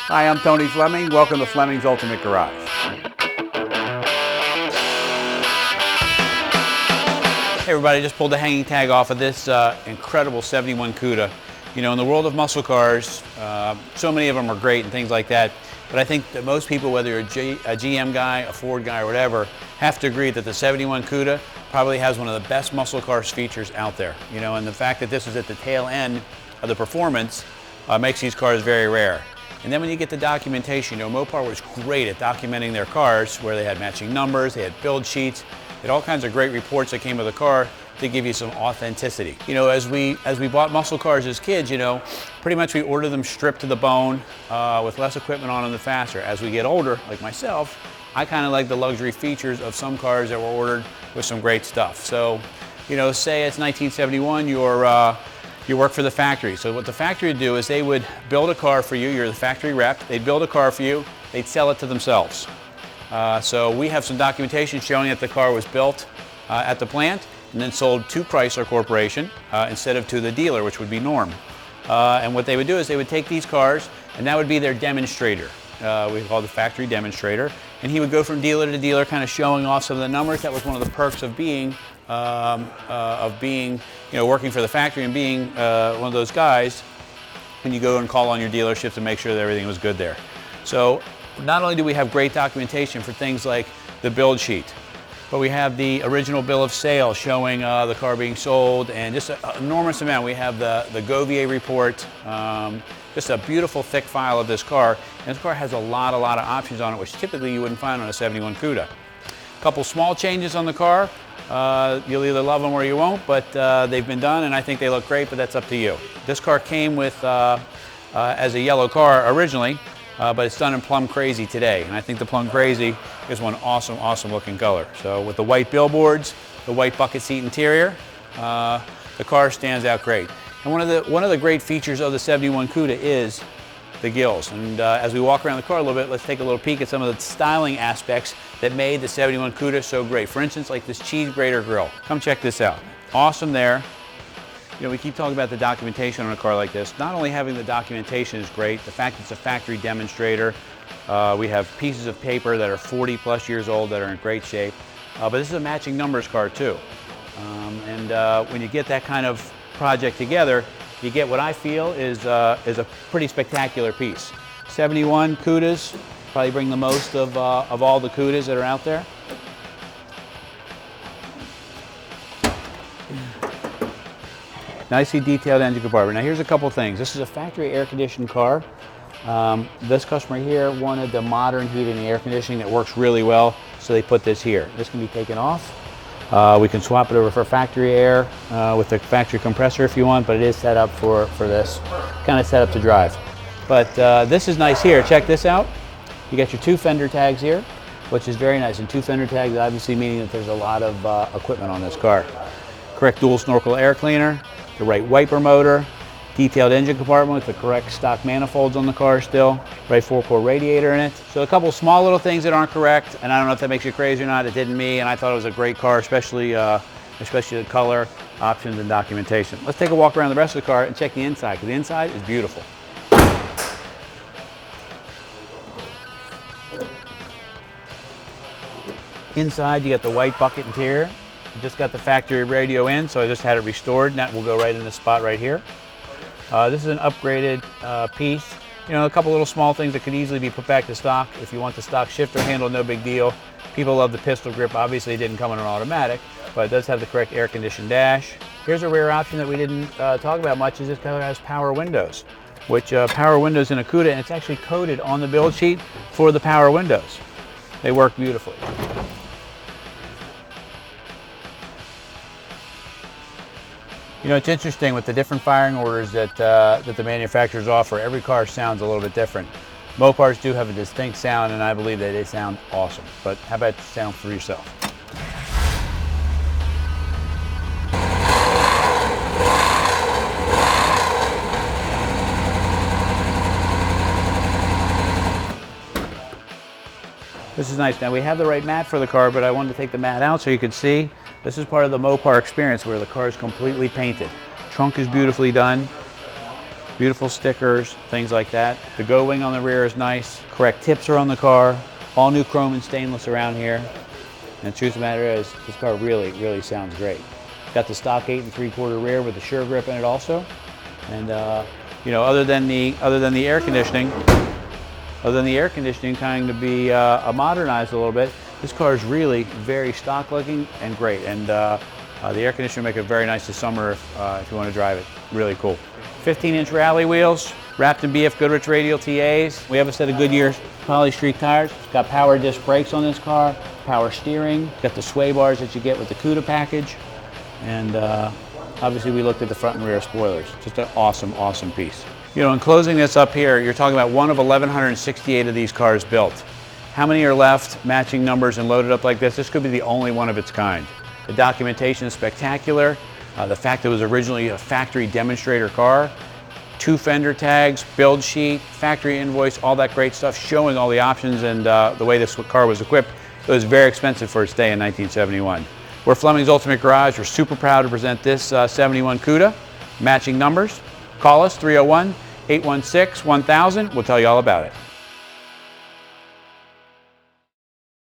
Hi, I'm Tony Fleming. Welcome to Fleming's Ultimate Garage. Hey everybody, just pulled the hanging tag off of this incredible 71 Cuda. You know, in the world of muscle cars, so many of them are great and things like that, but I think that most people, whether you're a GM guy, a Ford guy, or whatever, have to agree that the 71 Cuda probably has one of the best muscle cars features out there. You know, and the fact that this is at the tail end of the performance makes these cars very rare. And then when you get the documentation, you know, Mopar was great at documenting their cars, where they had matching numbers, they had build sheets, they had all kinds of great reports that came with the car to give you some authenticity. You know, as we bought muscle cars as kids, you know, pretty much we ordered them stripped to the bone with less equipment on them the faster. As we get older, like myself, I kind of like the luxury features of some cars that were ordered with some great stuff. So, you know, say it's 1971, you work for the factory. So what the factory would do is they would build a car for you. You're the factory rep. They'd build a car for you. They'd sell it to themselves. So we have some documentation showing that the car was built at the plant and then sold to Chrysler Corporation instead of to the dealer, which would be norm. And what they would do is they would take these cars, and that would be their demonstrator. We call it the factory demonstrator. And he would go from dealer to dealer, kind of showing off some of the numbers. That was one of the perks of being you know, working for the factory and being one of those guys when you go and call on your dealerships to make sure that everything was good there. So not only do we have great documentation for things like the build sheet, but we have the original bill of sale showing the car being sold, and just an enormous amount. We have the Govier report, just a beautiful thick file of this car. And this car has a lot of options on it, which typically you wouldn't find on a 71 Cuda. A couple small changes on the car. You'll either love them or you won't, but they've been done and I think they look great, but that's up to you. This car came with as a yellow car originally, but it's done in Plum Crazy today, and I think the Plum Crazy is one awesome looking color. So with the white billboards, the white bucket seat interior, the car stands out great. And one of the great features of the 71 Cuda is the gills. And as we walk around the car a little bit, let's take a little peek at some of the styling aspects that made the 71 Cuda so great. For instance, like this cheese grater grill. Come check this out. Awesome there. You know, we keep talking about the documentation on a car like this. Not only having the documentation is great, the fact it's a factory demonstrator. We have pieces of paper that are 40 plus years old that are in great shape. But this is a matching numbers car too. When you get that kind of project together, you get what I feel is a pretty spectacular piece. 71 Cudas probably bring the most of all the Cudas that are out there. Nicely detailed engine compartment. Now here's a couple things. This is a factory air-conditioned car. This customer here wanted the modern heating and air conditioning that works really well, so they put this here. This can be taken off. We can swap it over for factory air with the factory compressor if you want, but it is set up for this, kind of set up to drive. But this is nice here. Check this out. You got your two fender tags here, which is very nice. And two fender tags obviously meaning that there's a lot of equipment on this car. Correct dual snorkel air cleaner, the right wiper motor, detailed engine compartment with the correct stock manifolds on the car still, right 4-core radiator in it. So a couple small little things that aren't correct, and I don't know if that makes you crazy or not. It didn't me, and I thought it was a great car, especially the color, options, and documentation. Let's take a walk around the rest of the car and check the inside, because the inside is beautiful. Inside, you got the white bucket interior. You just got the factory radio in, so I just had it restored, and that will go right in this spot right here. This is an upgraded piece. You know, a couple little small things that could easily be put back to stock. If you want the stock shifter handle, no big deal. People love the pistol grip. Obviously, it didn't come in an automatic, but it does have the correct air-conditioned dash. Here's a rare option that we didn't talk about much, is this car has power windows, which power windows in a Cuda, and it's actually coded on the build sheet for the power windows. They work beautifully. You know, it's interesting with the different firing orders that the manufacturers offer. Every car sounds a little bit different. Mopars do have a distinct sound, and I believe that they sound awesome. But how about sound for yourself? This is nice. Now we have the right mat for the car, but I wanted to take the mat out so you could see. This is part of the Mopar experience where the car is completely painted. Trunk is beautifully done. Beautiful stickers, things like that. The Go Wing on the rear is nice. Correct tips are on the car. All new chrome and stainless around here. And the truth of the matter is, this car really sounds great. Got the stock 8 3/4 rear with the Sure Grip in it also. And you know, other than the air conditioning, kind of be modernized a little bit, this car is really very stock looking and great. And the air conditioner make it very nice this summer if you want to drive it. Really cool. 15-inch rally wheels, wrapped in BF Goodrich radial TAs. We have a set of Goodyear Polystreak tires. It's got power disc brakes on this car, power steering. Got the sway bars that you get with the Cuda package. And obviously we looked at the front and rear spoilers. Just an awesome piece. You know, in closing this up here, you're talking about one of 1,168 of these cars built. How many are left matching numbers and loaded up like this? This could be the only one of its kind. The documentation is spectacular. The fact that it was originally a factory demonstrator car, 2 fender tags, build sheet, factory invoice, all that great stuff, showing all the options and the way this car was equipped. It was very expensive for its day in 1971. We're Fleming's Ultimate Garage. We're super proud to present this 71 Cuda, matching numbers. Call us 301-816-1000. We'll tell you all about it.